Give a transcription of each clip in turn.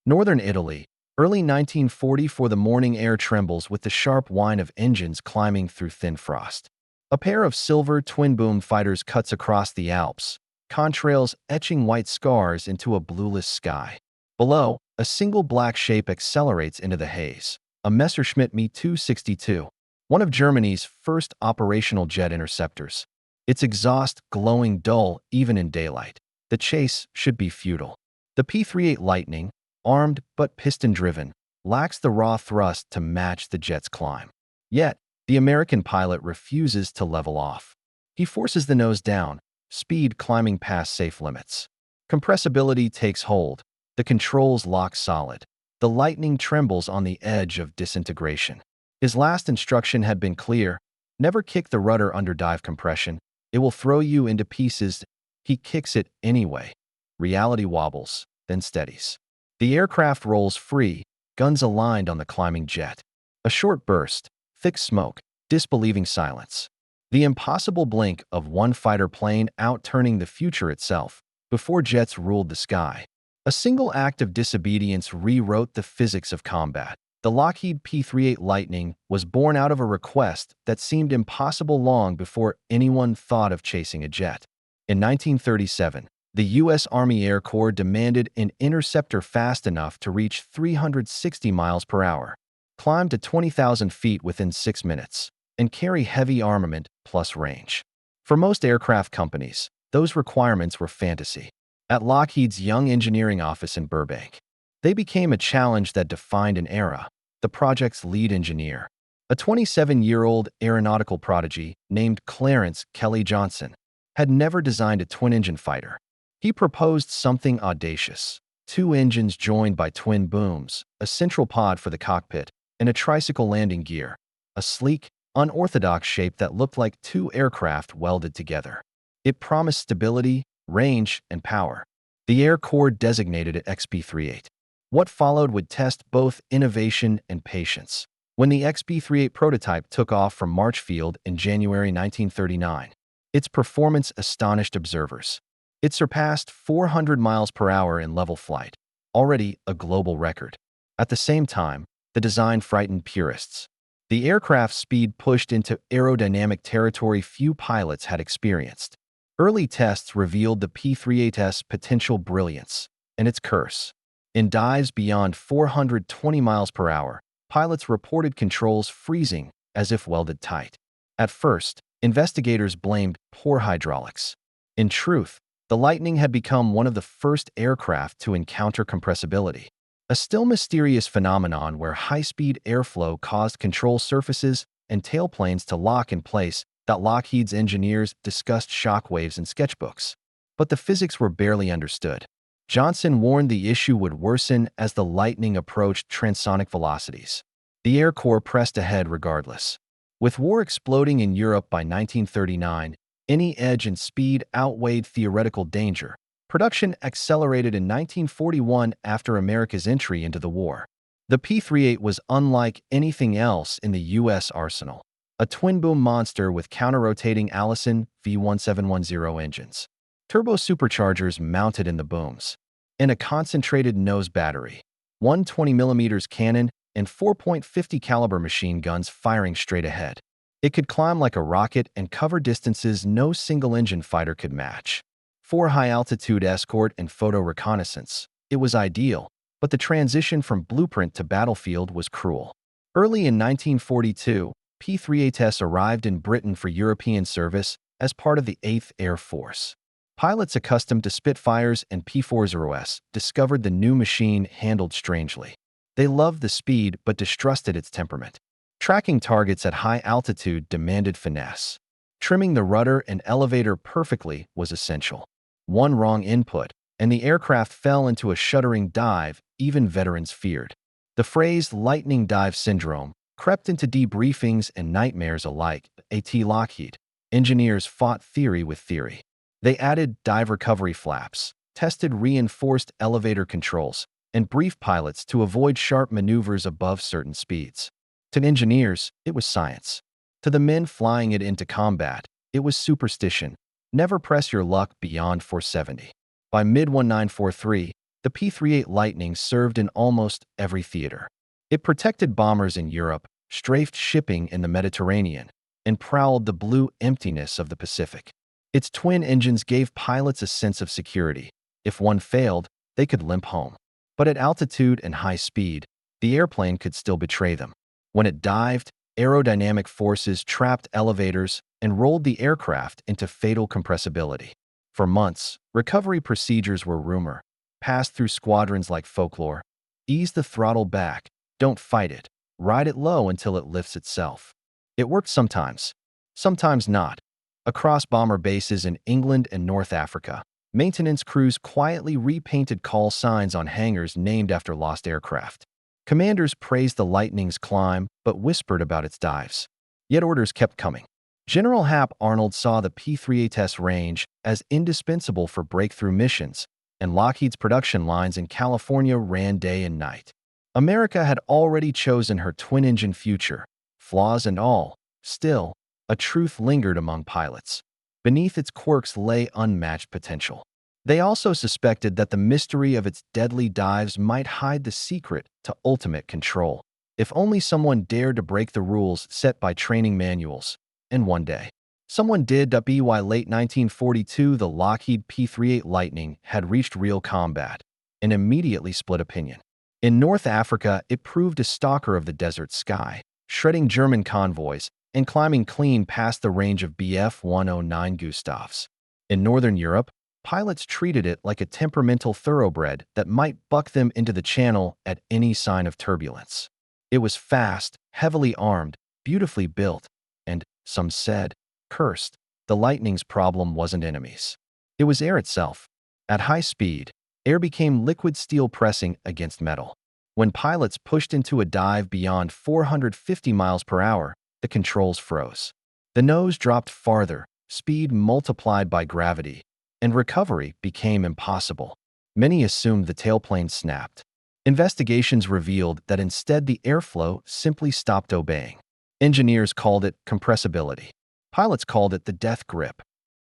Northern Italy, early 1940. The morning air trembles with the sharp whine of engines climbing through thin frost. A pair of silver twin-boom fighters cuts across the Alps, contrails etching white scars into a blueless sky. Below, a single black shape accelerates into the haze, a Messerschmitt Me 262, one of Germany's first operational jet interceptors. Its exhaust glowing dull even in daylight. The chase should be futile. The P-38 Lightning, armed but piston-driven, lacks the raw thrust to match the jet's climb. Yet, the American pilot refuses to level off. He forces the nose down, speed climbing past safe limits. Compressibility takes hold. The controls lock solid. The Lightning trembles on the edge of disintegration. His last instruction had been clear: never kick the rudder under dive compression. It will throw you into pieces. He kicks it anyway. Reality wobbles, then steadies. The aircraft rolls free, guns aligned on the climbing jet. A short burst, thick smoke, disbelieving silence. The impossible blink of one fighter plane outturning the future itself, before jets ruled the sky. A single act of disobedience rewrote the physics of combat. The Lockheed P-38 Lightning was born out of a request that seemed impossible long before anyone thought of chasing a jet. In 1937, the U.S. Army Air Corps demanded an interceptor fast enough to reach 360 miles per hour, climb to 20,000 feet within 6 minutes, and carry heavy armament plus range. For most aircraft companies, those requirements were fantasy. At Lockheed's young engineering office in Burbank, they became a challenge that defined an era. The project's lead engineer, a 27-year-old aeronautical prodigy named Clarence Kelly Johnson, had never designed a twin-engine fighter. He proposed something audacious: 2 engines joined by twin booms, a central pod for the cockpit, and a tricycle landing gear, a sleek, unorthodox shape that looked like 2 aircraft welded together. It promised stability, range, and power. The Air Corps designated it XP-38. What followed would test both innovation and patience. When the XP-38 prototype took off from Marchfield in January 1939, its performance astonished observers. It surpassed 400 miles per hour in level flight, already a global record. At the same time, the design frightened purists. The aircraft's speed pushed into aerodynamic territory few pilots had experienced. Early tests revealed the P-38's potential brilliance and its curse. In dives beyond 420 miles per hour, pilots reported controls freezing as if welded tight. At first, investigators blamed poor hydraulics. In truth, the Lightning had become one of the first aircraft to encounter compressibility, a still mysterious phenomenon where high-speed airflow caused control surfaces and tailplanes to lock in place. That Lockheed's engineers discussed shockwaves in sketchbooks, but the physics were barely understood. Johnson warned the issue would worsen as the Lightning approached transonic velocities. The Air Corps pressed ahead regardless. With war exploding in Europe by 1939, any edge in speed outweighed theoretical danger. Production accelerated in 1941 after America's entry into the war. The P-38 was unlike anything else in the U.S. arsenal. A twin-boom monster with counter-rotating Allison V1710 engines, turbo superchargers mounted in the booms, and a concentrated nose battery, one 20mm cannon, and 4.50 caliber machine guns firing straight ahead. It could climb like a rocket and cover distances no single-engine fighter could match. For high-altitude escort and photo reconnaissance, it was ideal, but the transition from blueprint to battlefield was cruel. Early in 1942, P-38s arrived in Britain for European service as part of the 8th Air Force. Pilots accustomed to Spitfires and P-40s discovered the new machine handled strangely. They loved the speed but distrusted its temperament. Tracking targets at high altitude demanded finesse. Trimming the rudder and elevator perfectly was essential. One wrong input, and the aircraft fell into a shuddering dive even veterans feared. The phrase lightning dive syndrome crept into debriefings and nightmares alike. At Lockheed, engineers fought theory with theory. They added dive recovery flaps, tested reinforced elevator controls, and briefed pilots to avoid sharp maneuvers above certain speeds. To engineers, it was science. To the men flying it into combat, it was superstition. Never press your luck beyond 470. By mid-1943, The P-38 Lightning served in almost every theater. It protected bombers in Europe, strafed shipping in the Mediterranean, and prowled the blue emptiness of the Pacific. Its twin engines gave pilots a sense of security. If one failed, they could limp home. But at altitude and high speed, the airplane could still betray them. When it dived, aerodynamic forces trapped elevators and rolled the aircraft into fatal compressibility. For months, recovery procedures were rumor, passed through squadrons like folklore. Ease the throttle back, don't fight it, ride it low until it lifts itself. It worked sometimes, sometimes not. Across bomber bases in England and North Africa, maintenance crews quietly repainted call signs on hangars named after lost aircraft. Commanders praised the Lightning's climb but whispered about its dives. Yet orders kept coming. General Hap Arnold saw the P-38's range as indispensable for breakthrough missions, and Lockheed's production lines in California ran day and night. America had already chosen her twin-engine future, flaws and all. Still, a truth lingered among pilots. Beneath its quirks lay unmatched potential. They also suspected that the mystery of its deadly dives might hide the secret to ultimate control. If only someone dared to break the rules set by training manuals. And one day, someone did. By late 1942, the Lockheed P-38 Lightning had reached real combat and immediately split opinion. In North Africa, it proved a stalker of the desert sky, shredding German convoys and climbing clean past the range of Bf-109 Gustavs. In Northern Europe, pilots treated it like a temperamental thoroughbred that might buck them into the channel at any sign of turbulence. It was fast, heavily armed, beautifully built, and, some said, cursed. The Lightning's problem wasn't enemies. It was air itself. At high speed, air became liquid steel pressing against metal. When pilots pushed into a dive beyond 450 miles per hour, the controls froze. The nose dropped farther, speed multiplied by gravity, and recovery became impossible. Many assumed the tailplane snapped. Investigations revealed that instead the airflow simply stopped obeying. Engineers called it compressibility. Pilots called it the death grip.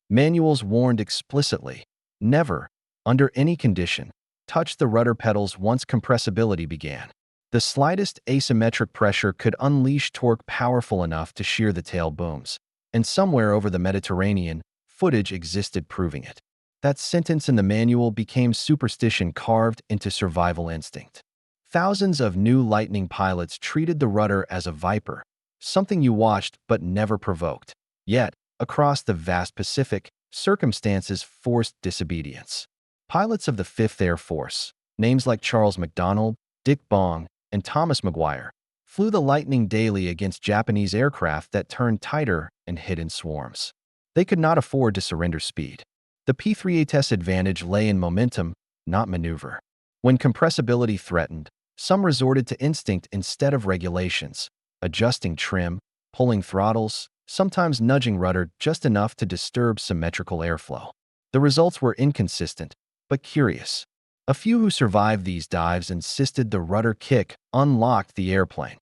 Manuals warned explicitly, never, under any condition, touch the rudder pedals once compressibility began. The slightest asymmetric pressure could unleash torque powerful enough to shear the tail booms, and somewhere over the Mediterranean, footage existed proving it. That sentence in the manual became superstition carved into survival instinct. Thousands of new Lightning pilots treated the rudder as a viper, something you watched but never provoked. Yet, across the vast Pacific, circumstances forced disobedience. Pilots of the 5th Air Force, names like Charles McDonald, Dick Bong, and Thomas Maguire, flew the Lightning daily against Japanese aircraft that turned tighter and hit in swarms. They could not afford to surrender speed. The P-38's advantage lay in momentum, not maneuver. When compressibility threatened, some resorted to instinct instead of regulations, adjusting trim, pulling throttles, sometimes nudging rudder just enough to disturb symmetrical airflow. The results were inconsistent, but curious. A few who survived these dives insisted the rudder kick unlocked the airplane.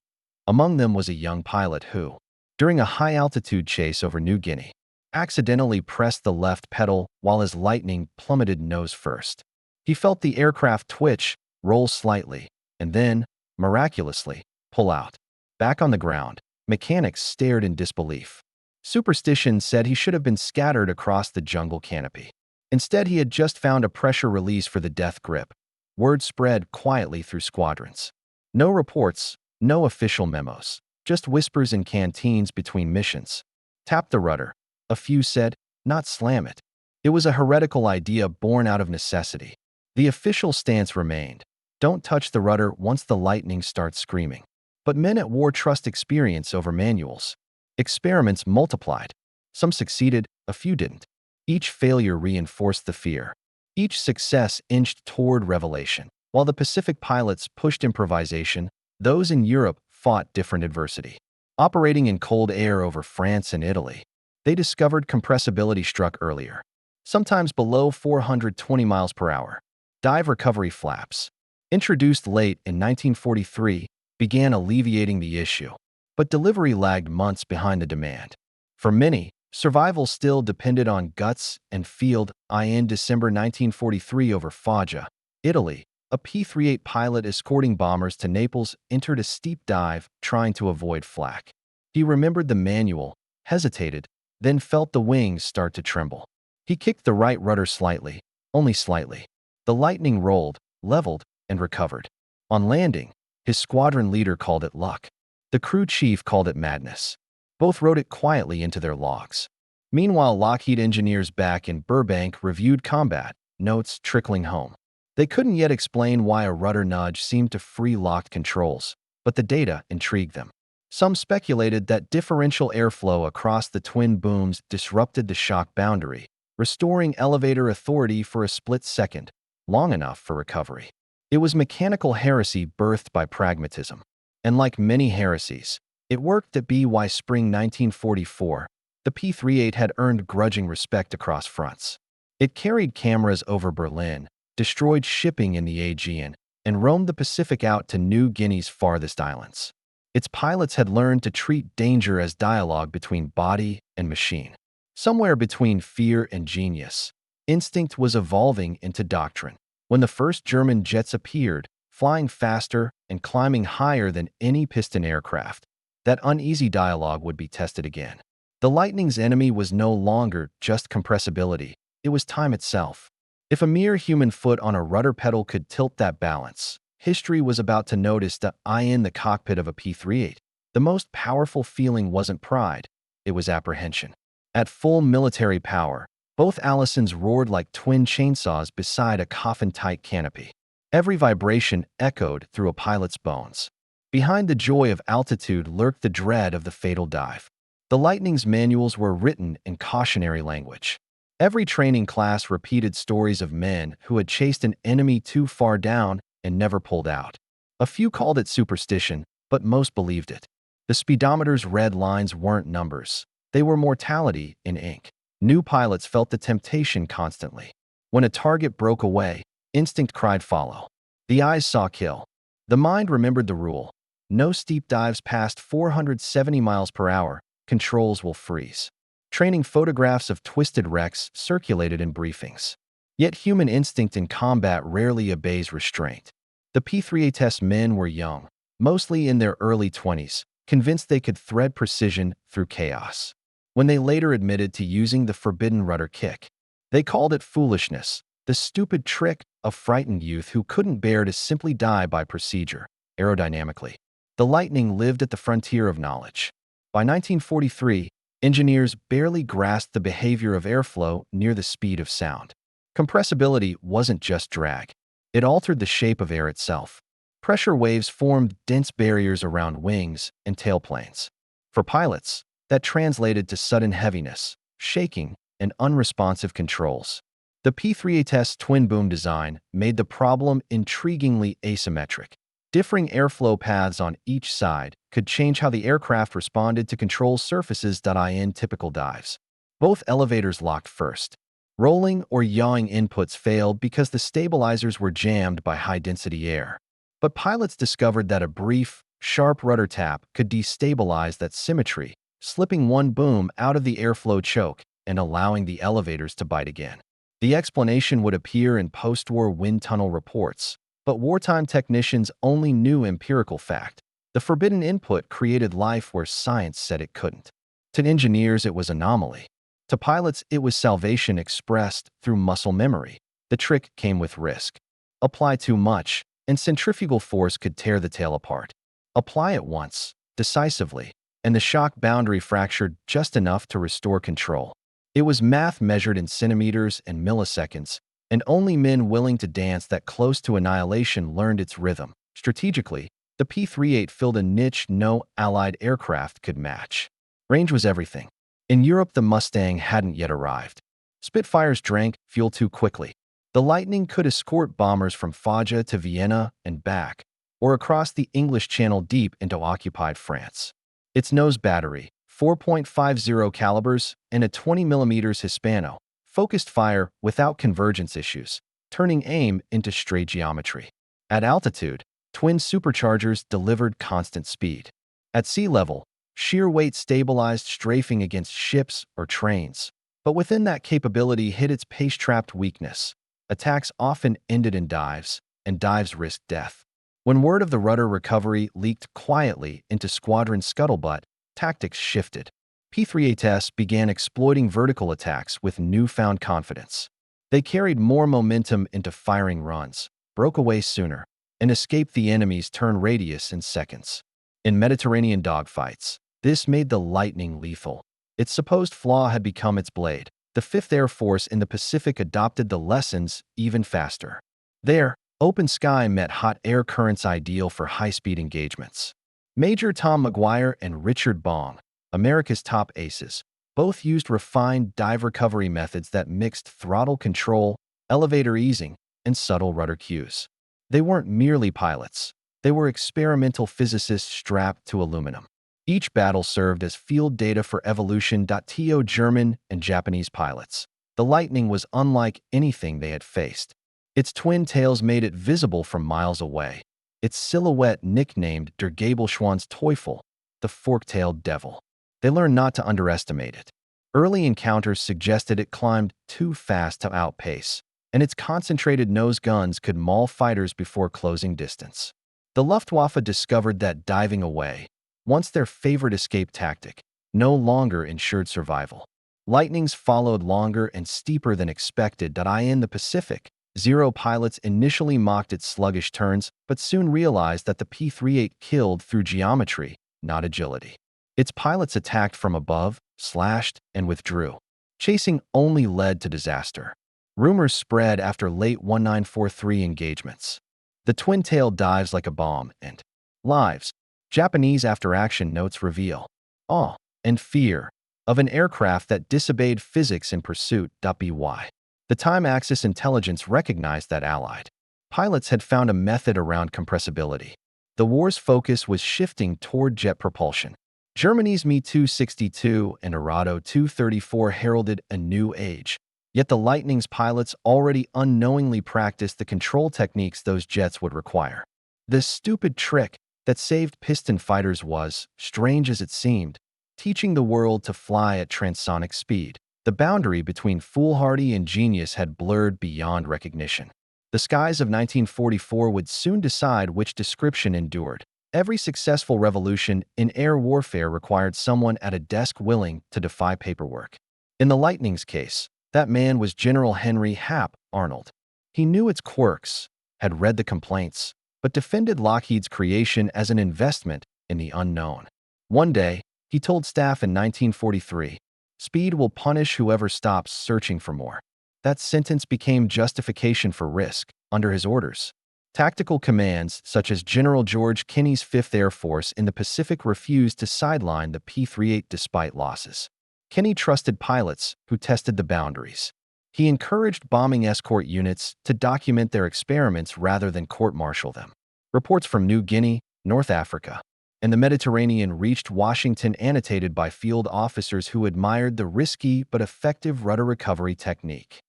Among them was a young pilot who, during a high-altitude chase over New Guinea, accidentally pressed the left pedal while his Lightning plummeted nose first. He felt the aircraft twitch, roll slightly, and then, miraculously, pull out. Back on the ground, mechanics stared in disbelief. Superstition said he should have been scattered across the jungle canopy. Instead, he had just found a pressure release for the death grip. Word spread quietly through squadrons. No reports, no official memos, just whispers in canteens between missions. Tap the rudder, a few said, not slam it. It was a heretical idea born out of necessity. The official stance remained, don't touch the rudder once the Lightning starts screaming. But men at war trust experience over manuals. Experiments multiplied. Some succeeded, a few didn't. Each failure reinforced the fear. Each success inched toward revelation. While the Pacific pilots pushed improvisation, those in Europe fought different adversity. Operating in cold air over France and Italy, they discovered compressibility struck earlier, sometimes below 420 miles per hour. Dive recovery flaps, introduced late in 1943, began alleviating the issue, but delivery lagged months behind the demand. For many, survival still depended on guts and field. In December 1943 over Fallujah, Italy, a P-38 pilot escorting bombers to Naples entered a steep dive, trying to avoid flak. He remembered the manual, hesitated, then felt the wings start to tremble. He kicked the right rudder slightly, only slightly. The Lightning rolled, leveled, and recovered. On landing, his squadron leader called it luck. The crew chief called it madness. Both wrote it quietly into their logs. Meanwhile, Lockheed engineers back in Burbank reviewed combat notes trickling home. They couldn't yet explain why a rudder nudge seemed to free locked controls, but the data intrigued them. Some speculated that differential airflow across the twin booms disrupted the shock boundary, restoring elevator authority for a split second, long enough for recovery. It was mechanical heresy birthed by pragmatism. And like many heresies, it worked at BY Spring 1944. The P-38 had earned grudging respect across fronts. It carried cameras over Berlin, destroyed shipping in the Aegean, and roamed the Pacific out to New Guinea's farthest islands. Its pilots had learned to treat danger as dialogue between body and machine. Somewhere between fear and genius, instinct was evolving into doctrine. When the first German jets appeared, flying faster and climbing higher than any piston aircraft, that uneasy dialogue would be tested again. The Lightning's enemy was no longer just compressibility, it was time itself. If a mere human foot on a rudder pedal could tilt that balance, history was about to notice the eye in the cockpit of a P-38. The most powerful feeling wasn't pride, it was apprehension. At full military power, both Allisons roared like twin chainsaws beside a coffin-tight canopy. Every vibration echoed through a pilot's bones. Behind the joy of altitude lurked the dread of the fatal dive. The Lightning's manuals were written in cautionary language. Every training class repeated stories of men who had chased an enemy too far down and never pulled out. A few called it superstition, but most believed it. The speedometer's red lines weren't numbers. They were mortality in ink. New pilots felt the temptation constantly. When a target broke away, instinct cried follow. The eyes saw kill. The mind remembered the rule. No steep dives past 470 miles per hour, controls will freeze. Training photographs of twisted wrecks circulated in briefings. Yet human instinct in combat rarely obeys restraint. The P-38's men were young, mostly in their early 20s, convinced they could thread precision through chaos. When they later admitted to using the forbidden rudder kick, they called it foolishness, the stupid trick of frightened youth who couldn't bear to simply die by procedure, aerodynamically. The Lightning lived at the frontier of knowledge. By 1943, engineers barely grasped the behavior of airflow near the speed of sound. Compressibility wasn't just drag. It altered the shape of air itself. Pressure waves formed dense barriers around wings and tailplanes. For pilots, that translated to sudden heaviness, shaking, and unresponsive controls. The P-38's twin-boom design made the problem intriguingly asymmetric. Differing airflow paths on each side could change how the aircraft responded to control surfaces. In typical dives, both elevators locked first. Rolling or yawing inputs failed because the stabilizers were jammed by high-density air. But pilots discovered that a brief, sharp rudder tap could destabilize that symmetry, slipping one boom out of the airflow choke and allowing the elevators to bite again. The explanation would appear in post-war wind tunnel reports, but wartime technicians only knew empirical fact. The forbidden input created life where science said it couldn't. To engineers, it was anomaly. To pilots, it was salvation expressed through muscle memory. The trick came with risk. Apply too much, and centrifugal force could tear the tail apart. Apply it once, decisively, and the shock boundary fractured just enough to restore control. It was math measured in centimeters and milliseconds, and only men willing to dance that close to annihilation learned its rhythm. Strategically, the P-38 filled a niche no Allied aircraft could match. Range was everything. In Europe, the Mustang hadn't yet arrived. Spitfires drank fuel too quickly. The Lightning could escort bombers from Foggia to Vienna and back, or across the English Channel deep into occupied France. Its nose battery, 4.50 calibers, and a 20mm Hispano, focused fire without convergence issues, turning aim into straight geometry. At altitude, twin superchargers delivered constant speed. At sea level, sheer weight stabilized strafing against ships or trains. But within that capability hid its pace-trapped weakness, Attacks often ended in dives, and dives risked death. When word of the rudder recovery leaked quietly into squadron scuttlebutt, tactics shifted. P-38s began exploiting vertical attacks with newfound confidence. They carried more momentum into firing runs, broke away sooner, and escaped the enemy's turn radius in seconds. In Mediterranean dogfights, this made the Lightning lethal. Its supposed flaw had become its blade. The 5th Air Force in the Pacific adopted the lessons even faster. There, open sky met hot air currents ideal for high-speed engagements. Major Tom McGuire and Richard Bong, America's top aces, both used refined dive recovery methods that mixed throttle control, elevator easing, and subtle rudder cues. They weren't merely pilots. They were experimental physicists strapped to aluminum. Each battle served as field data for Evolution.to German and Japanese pilots. The Lightning was unlike anything they had faced. Its twin tails made it visible from miles away. Its silhouette nicknamed Der Gabelschwanz-Teufel, the fork-tailed devil. They learned not to underestimate it. Early encounters suggested it climbed too fast to outpace, and its concentrated nose guns could maul fighters before closing distance. The Luftwaffe discovered that diving away, once their favorite escape tactic, no longer ensured survival. Lightnings followed longer and steeper than expected. In the Pacific, Zero pilots initially mocked its sluggish turns, but soon realized that the P-38 killed through geometry, not agility. Its pilots attacked from above, slashed, and withdrew. Chasing only led to disaster. Rumors spread after late 1943 engagements. The twin-tail dives like a bomb, and lives. Japanese after-action notes reveal awe and fear of an aircraft that disobeyed physics in pursuit. WWII. The time-axis intelligence recognized that Allied pilots had found a method around compressibility. The war's focus was shifting toward jet propulsion. Germany's Me-262 and Arado 234 heralded a new age. Yet the Lightning's pilots already unknowingly practiced the control techniques those jets would require. This stupid trick that saved piston fighters was, strange as it seemed, teaching the world to fly at transonic speed. The boundary between foolhardy and genius had blurred beyond recognition. The skies of 1944 would soon decide which description endured. Every successful revolution in air warfare required someone at a desk willing to defy paperwork. In the Lightning's case, that man was General Henry Hap Arnold. He knew its quirks, had read the complaints, but defended Lockheed's creation as an investment in the unknown. One day, he told staff in 1943, "Speed will punish whoever stops searching for more." That sentence became justification for risk. Under his orders, tactical commands such as General George Kenney's 5th Air Force in the Pacific refused to sideline the P-38 despite losses. Kenney trusted pilots who tested the boundaries. He encouraged bombing escort units to document their experiments rather than court-martial them. Reports from New Guinea, North Africa, and the Mediterranean reached Washington annotated by field officers who admired the risky but effective rudder recovery technique.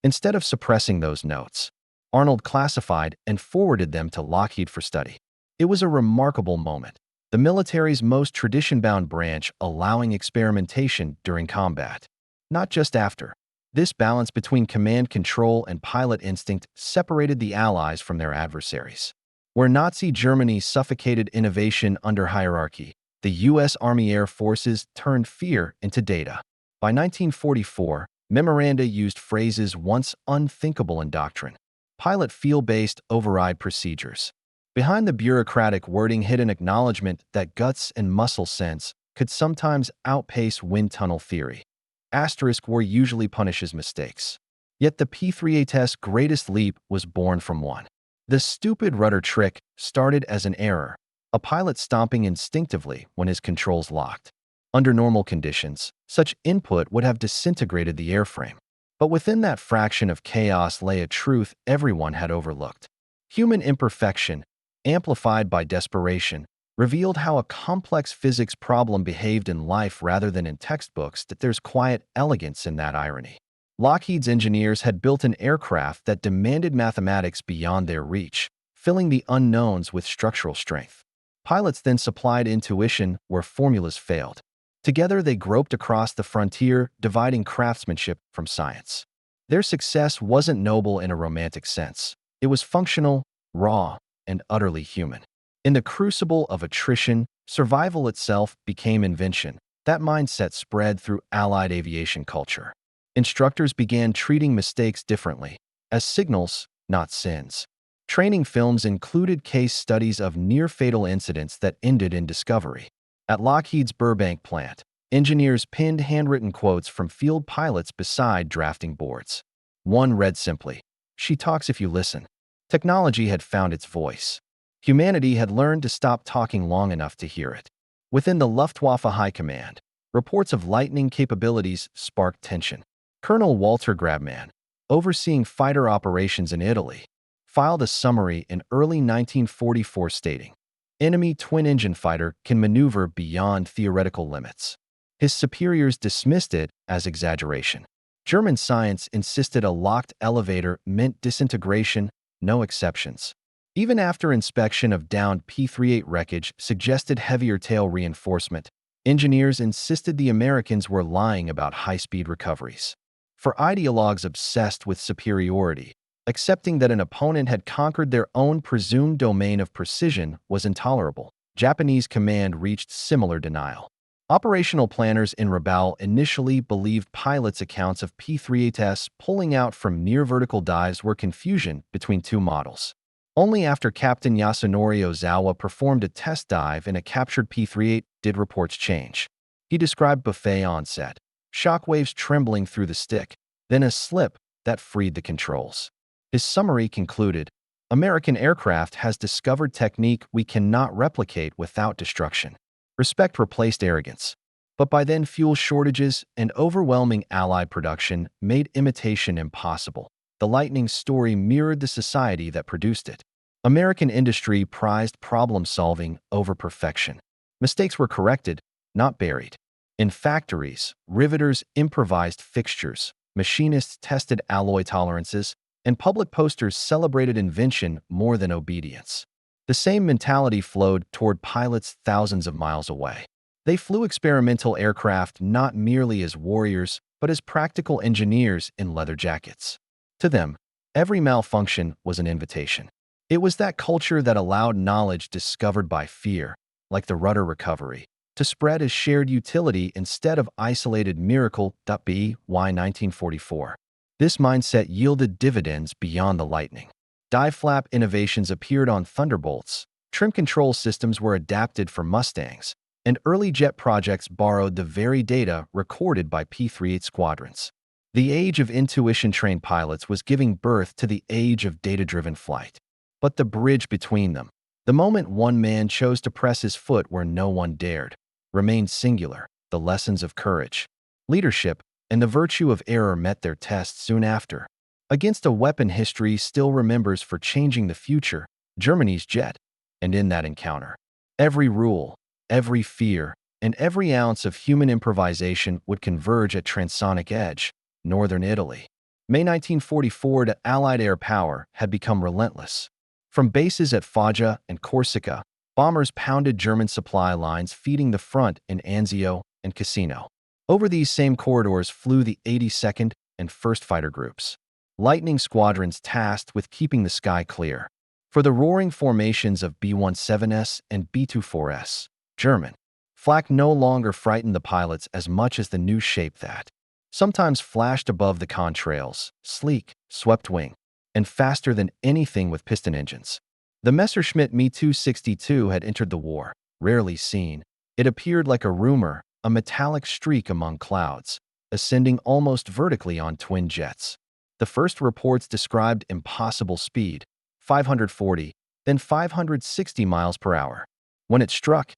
Instead of suppressing those notes, Arnold classified and forwarded them to Lockheed for study. It was a remarkable moment, the military's most tradition-bound branch allowing experimentation during combat, not just after. This balance between command control and pilot instinct separated the Allies from their adversaries. Where Nazi Germany suffocated innovation under hierarchy, the U.S. Army Air Forces turned fear into data. By 1944, memoranda used phrases once unthinkable in doctrine. Pilot feel-based override procedures. Behind the bureaucratic wording hid an acknowledgement that guts and muscle sense could sometimes outpace wind tunnel theory. War usually punishes mistakes. Yet the P-38's greatest leap was born from one. The stupid rudder trick started as an error, a pilot stomping instinctively when his controls locked. Under normal conditions, such input would have disintegrated the airframe. But within that fraction of chaos lay a truth everyone had overlooked. Human imperfection, amplified by desperation, revealed how a complex physics problem behaved in life rather than in textbooks. That there's quiet elegance in that irony. Lockheed's engineers had built an aircraft that demanded mathematics beyond their reach, filling the unknowns with structural strength. Pilots then supplied intuition where formulas failed. Together they groped across the frontier, dividing craftsmanship from science. Their success wasn't noble in a romantic sense. It was functional, raw, and utterly human. In the crucible of attrition, survival itself became invention. That mindset spread through Allied aviation culture. Instructors began treating mistakes differently, as signals, not sins. Training films included case studies of near-fatal incidents that ended in discovery. At Lockheed's Burbank plant, engineers pinned handwritten quotes from field pilots beside drafting boards. One read simply, "She talks if you listen." Technology had found its voice. Humanity had learned to stop talking long enough to hear it. Within the Luftwaffe High Command, reports of lightning capabilities sparked tension. Colonel Walter Grabman, overseeing fighter operations in Italy, filed a summary in early 1944 stating, "Enemy twin-engine fighter can maneuver beyond theoretical limits." His superiors dismissed it as exaggeration. German science insisted a locked elevator meant disintegration, no exceptions. Even after inspection of downed P-38 wreckage suggested heavier tail reinforcement, engineers insisted the Americans were lying about high-speed recoveries. For ideologues obsessed with superiority, accepting that an opponent had conquered their own presumed domain of precision was intolerable. Japanese command reached similar denial. Operational planners in Rabaul initially believed pilots' accounts of P-38s pulling out from near-vertical dives were confusion between two models. Only after Captain Yasunori Ozawa performed a test dive in a captured P-38 did reports change. He described buffet onset, shockwaves trembling through the stick, then a slip that freed the controls. His summary concluded, "American aircraft has discovered technique we cannot replicate without destruction." Respect replaced arrogance. But by then, fuel shortages and overwhelming Allied production made imitation impossible. The Lightning story mirrored the society that produced it. American industry prized problem-solving over perfection. Mistakes were corrected, not buried. In factories, riveters improvised fixtures, machinists tested alloy tolerances, and public posters celebrated invention more than obedience. The same mentality flowed toward pilots thousands of miles away. They flew experimental aircraft not merely as warriors, but as practical engineers in leather jackets. To them, every malfunction was an invitation. It was that culture that allowed knowledge discovered by fear, like the Rudder recovery, to spread as shared utility instead of isolated miracle. WWII 1944. This mindset yielded dividends beyond the Lightning. Dive flap innovations appeared on Thunderbolts, trim control systems were adapted for Mustangs, and early jet projects borrowed the very data recorded by P-38 squadrons. The age of intuition-trained pilots was giving birth to the age of data-driven flight. But the bridge between them, the moment one man chose to press his foot where no one dared, remained singular. The lessons of courage, leadership, and the virtue of error met their test soon after. Against a weapon history still remembers for changing the future, Germany's jet. And in that encounter, every rule, every fear, and every ounce of human improvisation would converge at Transonic Edge, northern Italy. May 1944 to Allied air power had become relentless. From bases at Foggia and Corsica, bombers pounded German supply lines feeding the front in Anzio and Cassino. Over these same corridors flew the 82nd and 1st Fighter Groups, Lightning squadrons tasked with keeping the sky clear. For the roaring formations of B-17S and B-24S, German, flak no longer frightened the pilots as much as the new shape that sometimes flashed above the contrails, sleek, swept wing, and faster than anything with piston engines. The Messerschmitt Me-262 had entered the war, rarely seen. It appeared like a rumor, a metallic streak among clouds, ascending almost vertically on twin jets. The first reports described impossible speed, 540, then 560 miles per hour. When it struck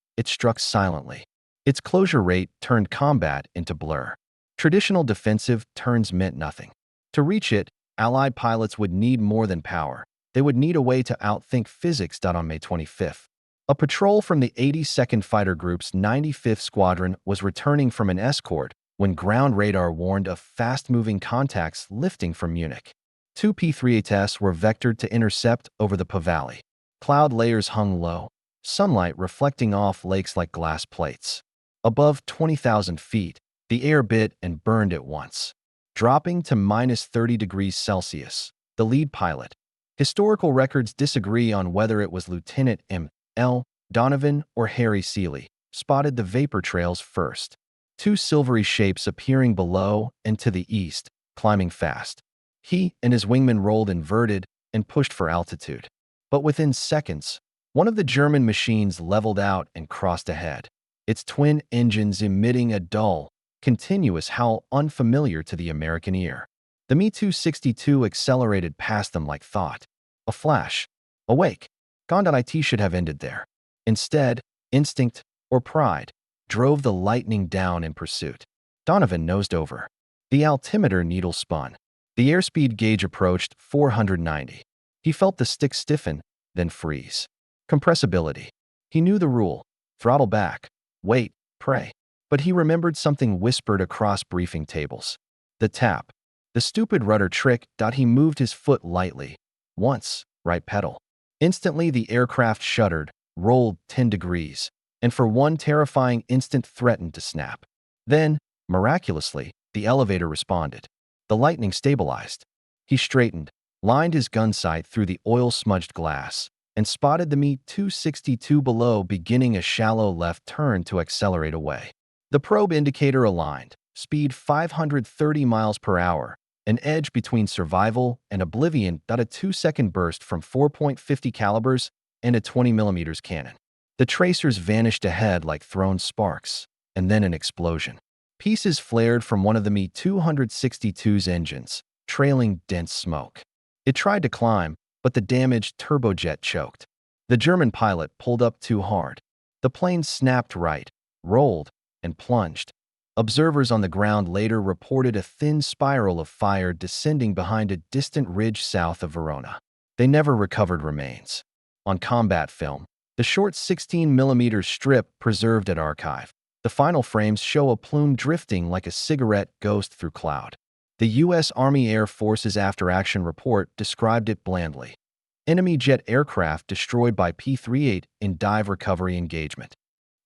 silently. Its closure rate turned combat into blur. Traditional defensive turns meant nothing. To reach it, Allied pilots would need more than power. They would need a way to outthink physics. On May 25th, a patrol from the 82nd Fighter Group's 95th Squadron was returning from an escort when ground radar warned of fast-moving contacts lifting from Munich. Two P-38s were vectored to intercept over the Po Valley. Cloud layers hung low, sunlight reflecting off lakes like glass plates. Above 20,000 feet, the air bit and burned at once. dropping to -30 degrees Celsius. The lead pilot. Historical records disagree on whether it was Lieutenant M.L. Donovan or Harry Seeley, spotted the vapor trails first. Two silvery shapes appearing below and to the east, climbing fast. He and his wingman rolled inverted and pushed for altitude. But within seconds, one of the German machines leveled out and crossed ahead, its twin engines emitting a dull, continuous howl unfamiliar to the American ear. The Me-262 accelerated past them like thought. A flash. Awake. Gone.it should have ended there. Instead, instinct, or pride, drove the lightning down in pursuit. Donovan nosed over. The altimeter needle spun. The airspeed gauge approached 490. He felt the stick stiffen, then freeze. Compressibility. He knew the rule. Throttle back. Wait. Pray. But he remembered something whispered across briefing tables. The tap. The stupid rudder trick. He moved his foot lightly. Once. Right pedal. Instantly the aircraft shuddered, rolled 10 degrees, and for one terrifying instant threatened to snap. Then, miraculously, the elevator responded. The lightning stabilized. He straightened, lined his gun sight through the oil-smudged glass, and spotted the Me-262 below beginning a shallow left turn to accelerate away. The probe indicator aligned, speed 530 miles per hour, an edge between survival and oblivion. A 2-second burst from 4.50 calibers and a 20mm cannon. The tracers vanished ahead like thrown sparks, and then an explosion. Pieces flared from one of the Me-262's engines, trailing dense smoke. It tried to climb, but the damaged turbojet choked. The German pilot pulled up too hard. The plane snapped right, rolled, and plunged. Observers on the ground later reported a thin spiral of fire descending behind a distant ridge south of Verona. They never recovered remains. On combat film, the short 16mm strip preserved at archive. The final frames show a plume drifting like a cigarette ghost through cloud. The U.S. Army Air Force's after-action report described it blandly. Enemy jet aircraft destroyed by P-38 in dive recovery engagement.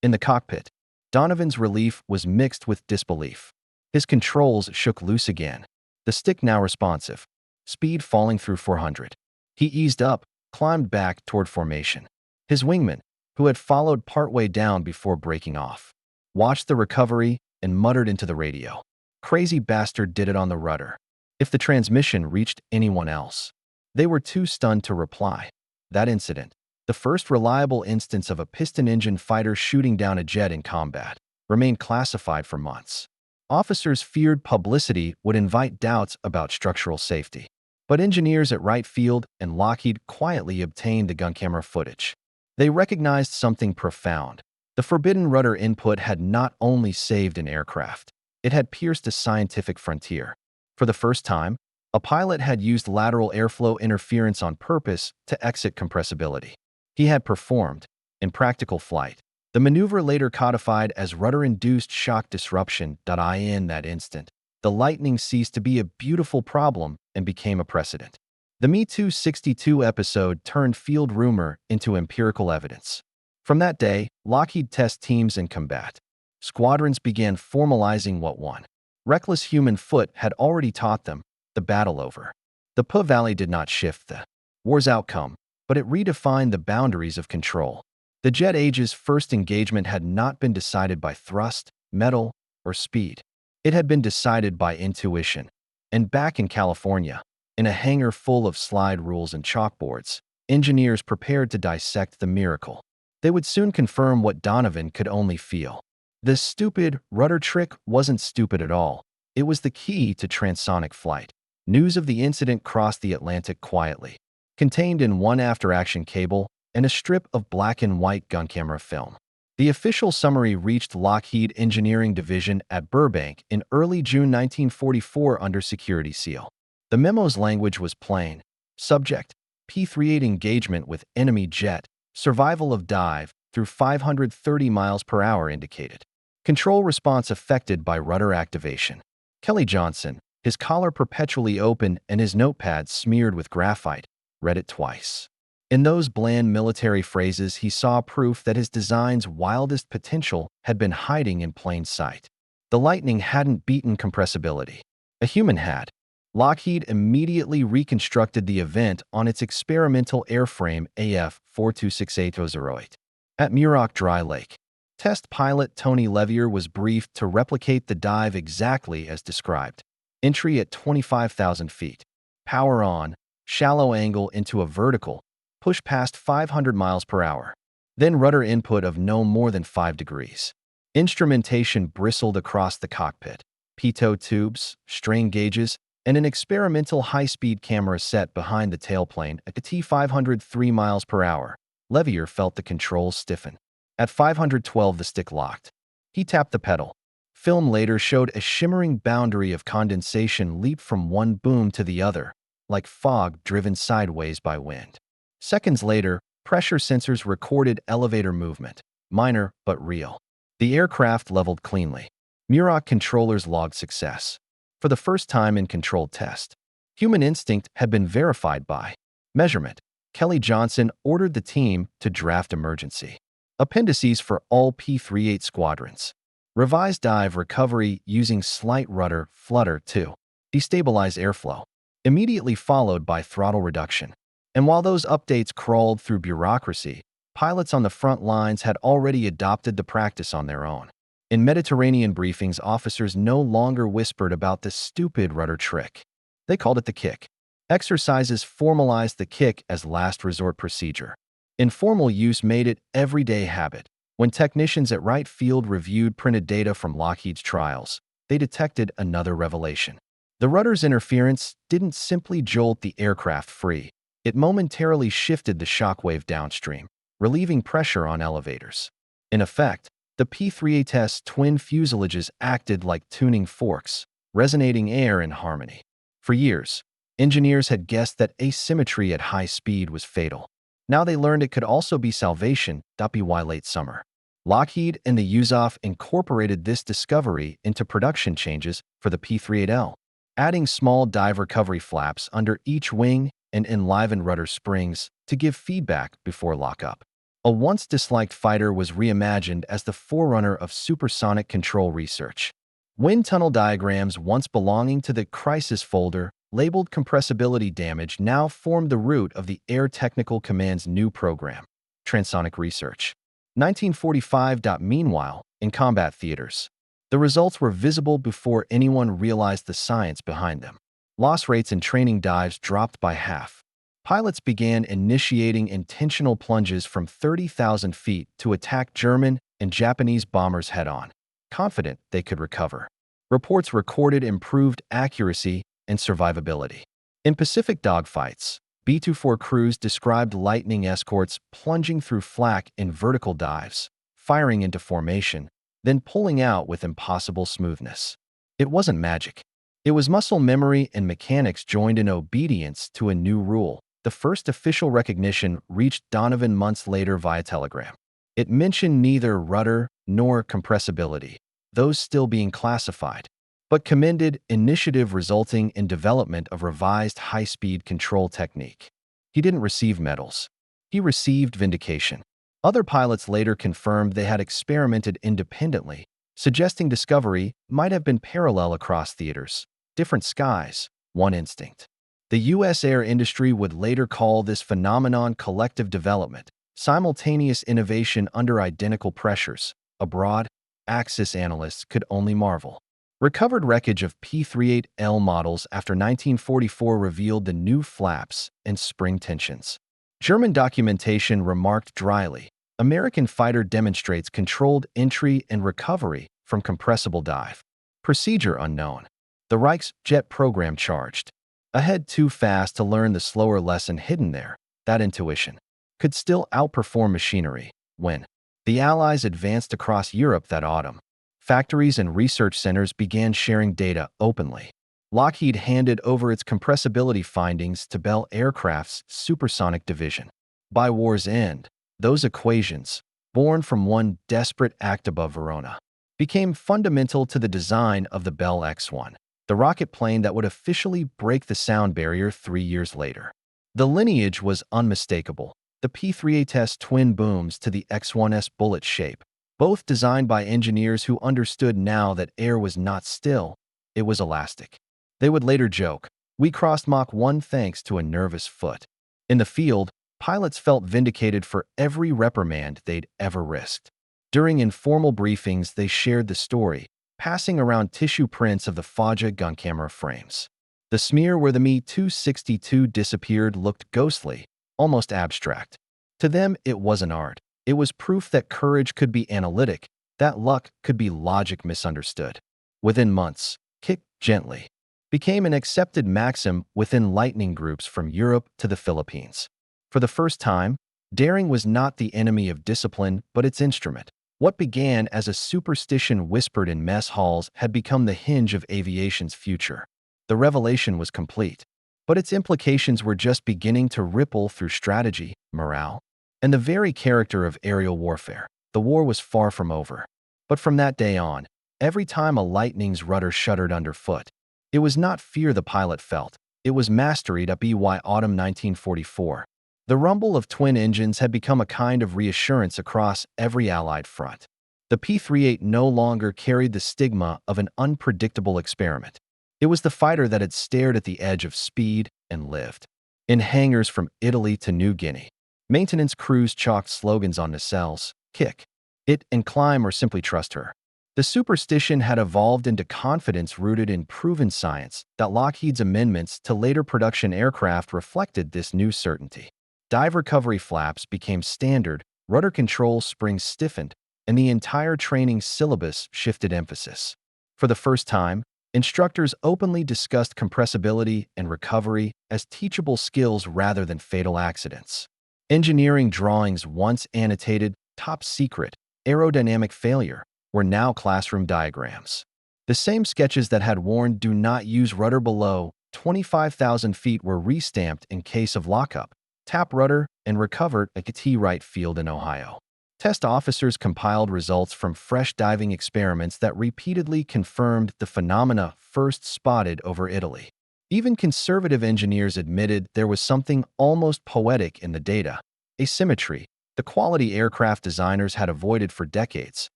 In the cockpit, Donovan's relief was mixed with disbelief. His controls shook loose again, the stick now responsive, speed falling through 400. He eased up, climbed back toward formation. His wingman, who had followed partway down before breaking off, watched the recovery and muttered into the radio. Crazy bastard did it on the rudder. If the transmission reached anyone else. They were too stunned to reply. That incident, the first reliable instance of a piston engine fighter shooting down a jet in combat, remained classified for months. Officers feared publicity would invite doubts about structural safety. But engineers at Wright Field and Lockheed quietly obtained the gun camera footage. They recognized something profound. The forbidden rudder input had not only saved an aircraft, it had pierced a scientific frontier. For the first time, a pilot had used lateral airflow interference on purpose to exit compressibility. He had performed, in practical flight, the maneuver later codified as rudder-induced shock disruption. In that instant, the lightning ceased to be a beautiful problem and became a precedent. The Me-262 episode turned field rumor into empirical evidence. From that day, Lockheed test teams and combat squadrons began formalizing what one reckless human foot had already taught them, the battle over. The Po Valley did not shift the war's outcome, but it redefined the boundaries of control. The jet age's first engagement had not been decided by thrust, metal, or speed. It had been decided by intuition. And back in California, in a hangar full of slide rules and chalkboards, engineers prepared to dissect the miracle. They would soon confirm what Donovan could only feel. This stupid rudder trick wasn't stupid at all. It was the key to transonic flight. News of the incident crossed the Atlantic quietly, contained in one after-action cable and a strip of black and white gun camera film. The official summary reached Lockheed Engineering Division at Burbank in early June 1944 under security seal. The memo's language was plain. Subject: P-38 engagement with enemy jet, survival of dive through 530 miles per hour indicated. Control response affected by rudder activation. Kelly Johnson, his collar perpetually open and his notepad smeared with graphite, read it twice. In those bland military phrases, he saw proof that his design's wildest potential had been hiding in plain sight. The lightning hadn't beaten compressibility. A human had. Lockheed immediately reconstructed the event on its experimental airframe AF-4268008 at Muroc Dry Lake. Test pilot Tony Levier was briefed to replicate the dive exactly as described. Entry at 25,000 feet. Power on, shallow angle into a vertical, push past 500 miles per hour. Then rudder input of no more than 5 degrees. Instrumentation bristled across the cockpit. Pitot tubes, strain gauges, and an experimental high-speed camera set behind the tailplane at T 503 miles per hour. Levier felt the controls stiffen. At 512, the stick locked. He tapped the pedal. Film later showed a shimmering boundary of condensation leap from one boom to the other, like fog driven sideways by wind. Seconds later, pressure sensors recorded elevator movement, minor but real. The aircraft leveled cleanly. Muroc controllers logged success. For the first time in controlled test, human instinct had been verified by measurement. Kelly Johnson ordered the team to draft emergency appendices for all P-38 squadrons. Revised dive recovery using slight rudder flutter to destabilize airflow, immediately followed by throttle reduction. And while those updates crawled through bureaucracy, pilots on the front lines had already adopted the practice on their own. In Mediterranean briefings, officers no longer whispered about this stupid rudder trick. They called it the kick. Exercises formalized the kick as last resort procedure. Informal use made it everyday habit. When technicians at Wright Field reviewed printed data from Lockheed's trials, they detected another revelation. The rudder's interference didn't simply jolt the aircraft free. It momentarily shifted the shockwave downstream, relieving pressure on elevators. In effect, the P-38's twin fuselages acted like tuning forks, resonating air in harmony. For years, engineers had guessed that asymmetry at high speed was fatal. Now they learned it could also be salvation. WWII late summer. Lockheed and the USAAF incorporated this discovery into production changes for the P-38L, adding small dive recovery flaps under each wing and enlivened rudder springs to give feedback before lockup. A once disliked fighter was reimagined as the forerunner of supersonic control research. Wind tunnel diagrams once belonging to the crisis folder, labeled compressibility damage, now formed the root of the Air Technical Command's new program, Transonic Research. 1945. Meanwhile, in combat theaters, the results were visible before anyone realized the science behind them. Loss rates in training dives dropped by half. Pilots began initiating intentional plunges from 30,000 feet to attack German and Japanese bombers head-on, confident they could recover. Reports recorded improved accuracy and survivability. In Pacific dogfights, B-24 crews described Lightning escorts plunging through flak in vertical dives, firing into formation, then pulling out with impossible smoothness. It wasn't magic. It was muscle memory and mechanics joined in obedience to a new rule. The first official recognition reached Donovan months later via telegram. It mentioned neither rudder nor compressibility, those still being classified, but commended initiative resulting in development of revised high-speed control technique. He didn't receive medals. He received vindication. Other pilots later confirmed they had experimented independently, suggesting discovery might have been parallel across theaters. Different skies, one instinct. The U.S. air industry would later call this phenomenon collective development, simultaneous innovation under identical pressures. Abroad, Axis analysts could only marvel. Recovered wreckage of P-38L models after 1944 revealed the new flaps and spring tensions. German documentation remarked dryly, American fighter demonstrates controlled entry and recovery from compressible dive. Procedure unknown. The Reich's jet program charged ahead too fast to learn the slower lesson hidden there. That intuition could still outperform machinery. When the Allies advanced across Europe that autumn, factories and research centers began sharing data openly. Lockheed handed over its compressibility findings to Bell Aircraft's supersonic division. By war's end, those equations, born from one desperate act above Verona, became fundamental to the design of the Bell X-1, the rocket plane that would officially break the sound barrier 3 years later. The lineage was unmistakable. The P-38's twin booms to the X-1's bullet shape, both designed by engineers who understood now that air was not still, it was elastic. They would later joke, "We crossed Mach 1 thanks to a nervous foot." In the field, pilots felt vindicated for every reprimand they'd ever risked. During informal briefings, they shared the story, passing around tissue prints of the Faja gun camera frames. The smear where the Mi-262 disappeared looked ghostly, almost abstract. To them, it wasn't art. It was proof that courage could be analytic, that luck could be logic misunderstood. Within months, "kick gently" became an accepted maxim within lightning groups from Europe to the Philippines. For the first time, daring was not the enemy of discipline, but its instrument. What began as a superstition whispered in mess halls had become the hinge of aviation's future. The revelation was complete, but its implications were just beginning to ripple through strategy, morale, and the very character of aerial warfare. The war was far from over. But from that day on, every time a Lightning's rudder shuddered underfoot, it was not fear the pilot felt, it was mastery. WWII Autumn 1944. The rumble of twin engines had become a kind of reassurance across every Allied front. The P-38 no longer carried the stigma of an unpredictable experiment. It was the fighter that had stared at the edge of speed and lived. In hangars from Italy to New Guinea, maintenance crews chalked slogans on nacelles: "Kick it and climb, or simply trust her." The superstition had evolved into confidence rooted in proven science. That Lockheed's amendments to later production aircraft reflected this new certainty. Dive recovery flaps became standard, rudder control springs stiffened, and the entire training syllabus shifted emphasis. For the first time, instructors openly discussed compressibility and recovery as teachable skills rather than fatal accidents. Engineering drawings, once annotated "top secret, aerodynamic failure," were now classroom diagrams. The same sketches that had warned "do not use rudder below 25,000 feet" were restamped in case of lockup. Tap rudder and recovered at T. Wright Field in Ohio. Test officers compiled results from fresh diving experiments that repeatedly confirmed the phenomena first spotted over Italy. Even conservative engineers admitted there was something almost poetic in the data. Asymmetry, the quality aircraft designers had avoided for decades,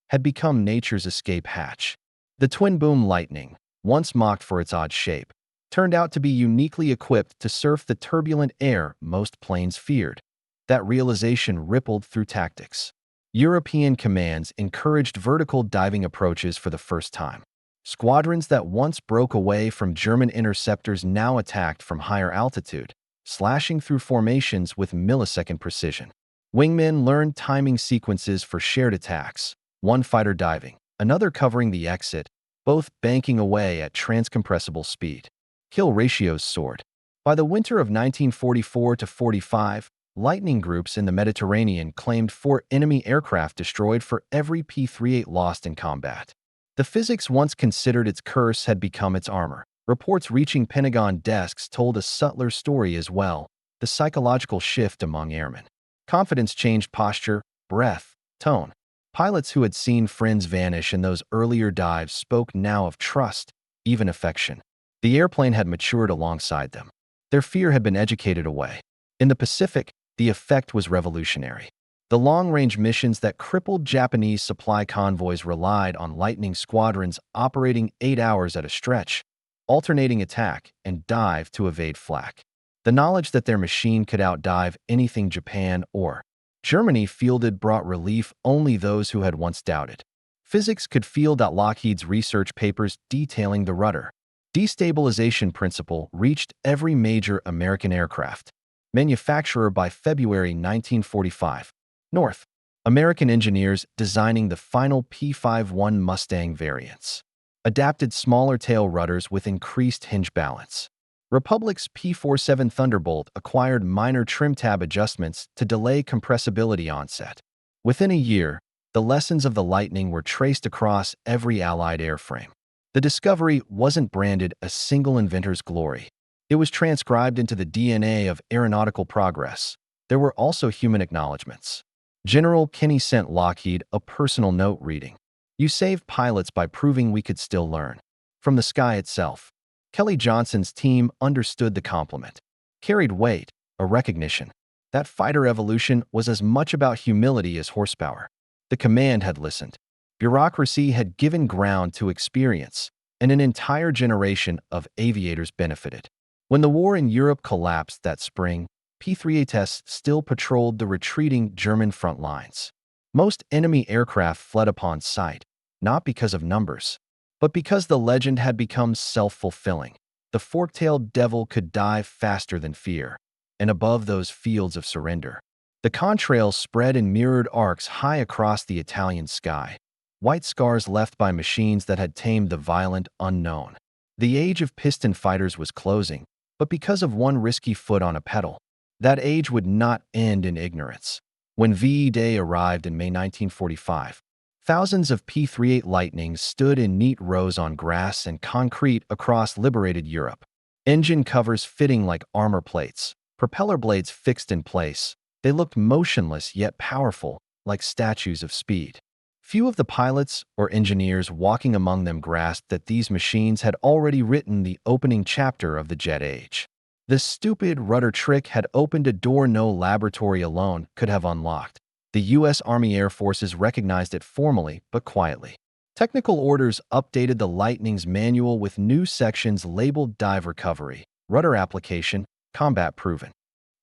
had become nature's escape hatch. The twin-boom Lightning, once mocked for its odd shape, turned out to be uniquely equipped to surf the turbulent air most planes feared. That realization rippled through tactics. European commands encouraged vertical diving approaches for the first time. Squadrons that once broke away from German interceptors now attacked from higher altitude, slashing through formations with millisecond precision. Wingmen learned timing sequences for shared attacks, one fighter diving, another covering the exit, both banking away at transcompressible speed. Kill ratios soared. By the winter of 1944-45, Lightning groups in the Mediterranean claimed 4 enemy aircraft destroyed for every P-38 lost in combat. The physics once considered its curse had become its armor. Reports reaching Pentagon desks told a subtler story as well: the psychological shift among airmen. Confidence changed posture, breath, tone. Pilots who had seen friends vanish in those earlier dives spoke now of trust, even affection. The airplane had matured alongside them. Their fear had been educated away. In the Pacific, the effect was revolutionary. The long-range missions that crippled Japanese supply convoys relied on Lightning squadrons operating 8 hours at a stretch, alternating attack and dive to evade flak. The knowledge that their machine could outdive anything Japan or Germany fielded brought relief only those who had once doubted. Physics could feel that Lockheed's research papers detailing the rudder destabilization principle reached every major American aircraft manufacturer by February 1945. North American engineers designing the final P-51 Mustang variants adapted smaller tail rudders with increased hinge balance. Republic's P-47 Thunderbolt acquired minor trim tab adjustments to delay compressibility onset. Within a year, the lessons of the Lightning were traced across every Allied airframe. The discovery wasn't branded a single inventor's glory. It was transcribed into the DNA of aeronautical progress. There were also human acknowledgments. General Kenny sent Lockheed a personal note reading, "You saved pilots by proving we could still learn." From the sky itself, Kelly Johnson's team understood the compliment. Carried weight, a recognition. That fighter evolution was as much about humility as horsepower. The command had listened. Bureaucracy had given ground to experience. and an entire generation of aviators benefited. When the war in Europe collapsed that spring, P-3A tests still patrolled the retreating German front lines. Most enemy aircraft fled upon sight, not because of numbers, but because the legend had become self-fulfilling. The fork-tailed devil could dive faster than fear, and above those fields of surrender, the contrails spread in mirrored arcs high across the Italian sky, white scars left by machines that had tamed the violent unknown. The age of piston fighters was closing, but because of one risky foot on a pedal, that age would not end in ignorance. When VE Day arrived in May 1945, thousands of P-38 Lightnings stood in neat rows on grass and concrete across liberated Europe. Engine covers fitting like armor plates, propeller blades fixed in place. They looked motionless yet powerful, like statues of speed. Few of the pilots or engineers walking among them grasped that these machines had already written the opening chapter of the jet age. This stupid rudder trick had opened a door no laboratory alone could have unlocked. The U.S. Army Air Forces recognized it formally but quietly. Technical orders updated the Lightning's manual with new sections labeled dive recovery, rudder application, combat proven.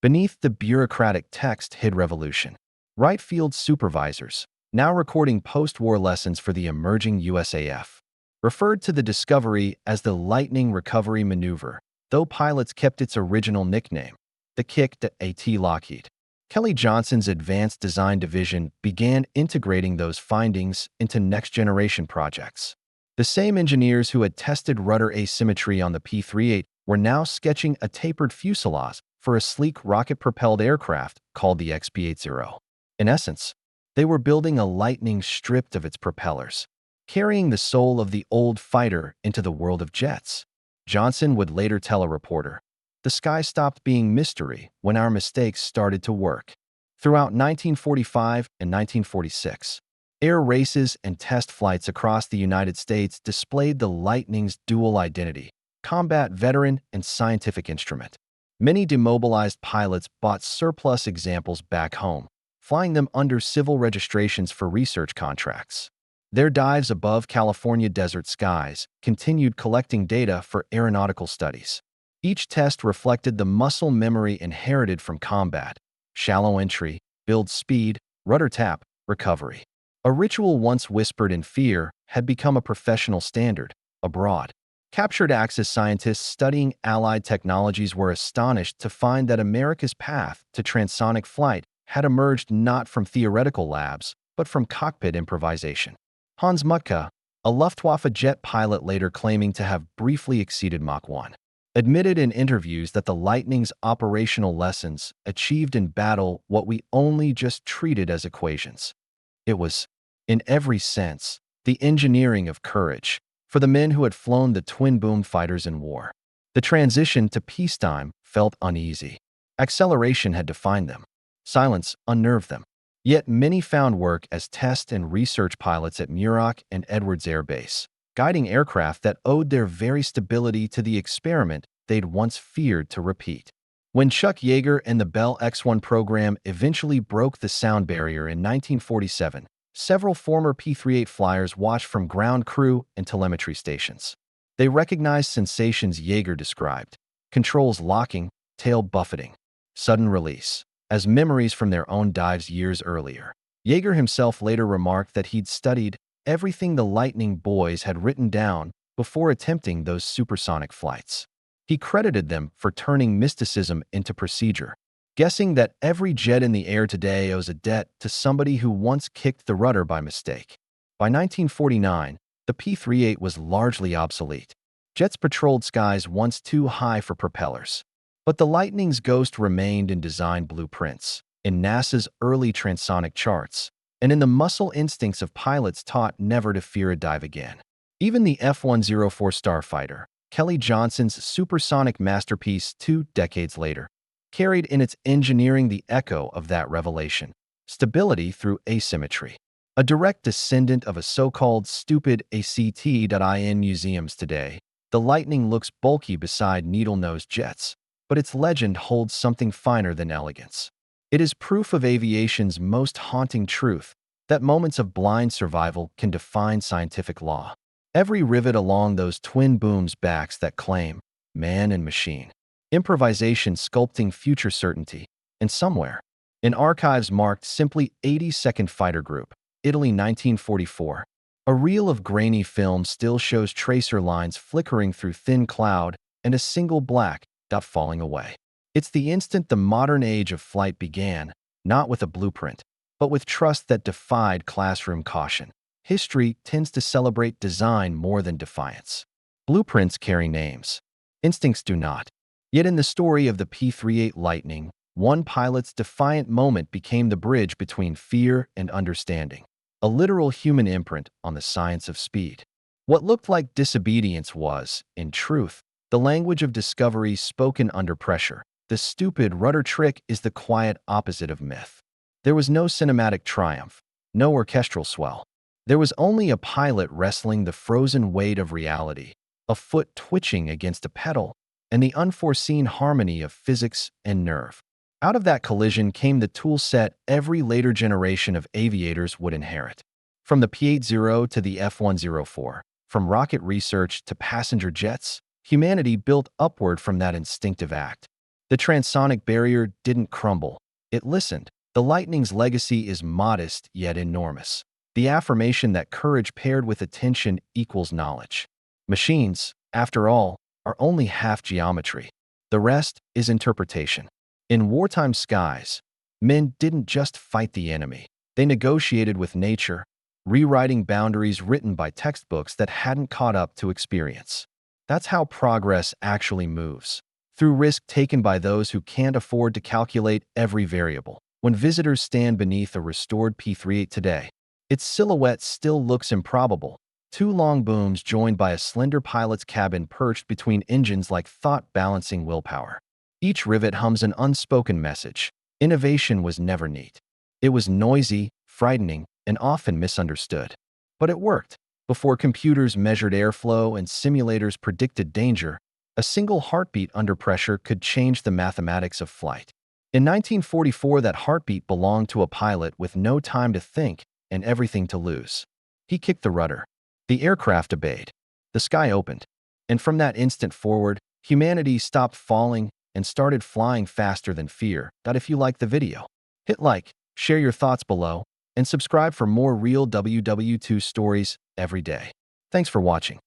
Beneath the bureaucratic text hid revolution. Right field supervisors, now recording post-war lessons for the emerging USAAF, referred to the discovery as the Lightning Recovery Maneuver, though pilots kept its original nickname, the kicked at Lockheed. Kelly Johnson's Advanced Design Division began integrating those findings into next-generation projects. The same engineers who had tested rudder asymmetry on the P-38 were now sketching a tapered fuselage for a sleek rocket-propelled aircraft called the XP-80. In essence, they were building a Lightning stripped of its propellers, carrying the soul of the old fighter into the world of jets. Johnson would later tell a reporter, "The sky stopped being mystery when our mistakes started to work." Throughout 1945 and 1946, air races and test flights across the United States displayed the Lightning's dual identity, combat veteran and scientific instrument. Many demobilized pilots bought surplus examples back home, flying them under civil registrations for research contracts. Their dives above California desert skies continued collecting data for aeronautical studies. Each test reflected the muscle memory inherited from combat: shallow entry, build speed, rudder tap, recovery. A ritual once whispered in fear had become a professional standard. Abroad, captured Axis scientists studying Allied technologies were astonished to find that America's path to transonic flight had emerged not from theoretical labs, but from cockpit improvisation. Hans Mutka, a Luftwaffe jet pilot later claiming to have briefly exceeded Mach 1, admitted in interviews that the Lightning's operational lessons achieved in battle what we only just treated as equations. It was, in every sense, the engineering of courage for the men who had flown the twin-boom fighters in war. The transition to peacetime felt uneasy. Acceleration had defined them. Silence unnerved them. Yet many found work as test and research pilots at Muroc and Edwards Air Base, guiding aircraft that owed their very stability to the experiment they'd once feared to repeat. When Chuck Yeager and the Bell X-1 program eventually broke the sound barrier in 1947, several former P-38 flyers watched from ground crew and telemetry stations. They recognized sensations Yeager described: controls locking, tail buffeting, sudden release, as memories from their own dives years earlier. Yeager himself later remarked that he'd studied everything the Lightning boys had written down before attempting those supersonic flights. He credited them for turning mysticism into procedure, guessing that every jet in the air today owes a debt to somebody who once kicked the rudder by mistake. By 1949, the P-38 was largely obsolete. Jets patrolled skies once too high for propellers. But the Lightning's ghost remained in design blueprints, in NASA's early transonic charts, and in the muscle instincts of pilots taught never to fear a dive again. Even the F-104 starfighter, Kelly Johnson's supersonic masterpiece 2 decades later, carried in its engineering the echo of that revelation: stability through asymmetry. A direct descendant of a so-called stupid ACT.IN museums today, the Lightning looks bulky beside needle-nosed jets, but its legend holds something finer than elegance. It is proof of aviation's most haunting truth, that moments of blind survival can define scientific law. Every rivet along those twin booms backs that claim man and machine. Improvisation sculpting future certainty. And somewhere, in archives marked simply 82nd Fighter Group, Italy 1944, a reel of grainy film still shows tracer lines flickering through thin cloud and a single black dot falling away. It's the instant the modern age of flight began, not with a blueprint, but with trust that defied classroom caution. History tends to celebrate design more than defiance. Blueprints carry names. Instincts do not. Yet in the story of the P-38 Lightning, one pilot's defiant moment became the bridge between fear and understanding, a literal human imprint on the science of speed. What looked like disobedience was, in truth, the language of discovery spoken under pressure. The stupid rudder trick is the quiet opposite of myth. There was no cinematic triumph, no orchestral swell. There was only a pilot wrestling the frozen weight of reality, a foot twitching against a pedal, and the unforeseen harmony of physics and nerve. Out of that collision came the tool set every later generation of aviators would inherit. From the P-80 to the F-104, from rocket research to passenger jets, humanity built upward from that instinctive act. The transonic barrier didn't crumble. It listened. The Lightning's legacy is modest yet enormous. The affirmation that courage paired with attention equals knowledge. Machines, after all, are only half geometry. The rest is interpretation. In wartime skies, men didn't just fight the enemy. They negotiated with nature, rewriting boundaries written by textbooks that hadn't caught up to experience. That's how progress actually moves, through risk taken by those who can't afford to calculate every variable. When visitors stand beneath a restored P-38 today, its silhouette still looks improbable. Two long booms joined by a slender pilot's cabin perched between engines like thought-balancing willpower. Each rivet hums an unspoken message. Innovation was never neat. It was noisy, frightening, and often misunderstood. But it worked. Before computers measured airflow and simulators predicted danger, a single heartbeat under pressure could change the mathematics of flight. In 1944, that heartbeat belonged to a pilot with no time to think and everything to lose. He kicked the rudder. The aircraft obeyed. The sky opened. And from that instant forward, humanity stopped falling and started flying faster than fear. If you like the video, hit like, share your thoughts below, and subscribe for more real WWII stories every day. Thanks for watching.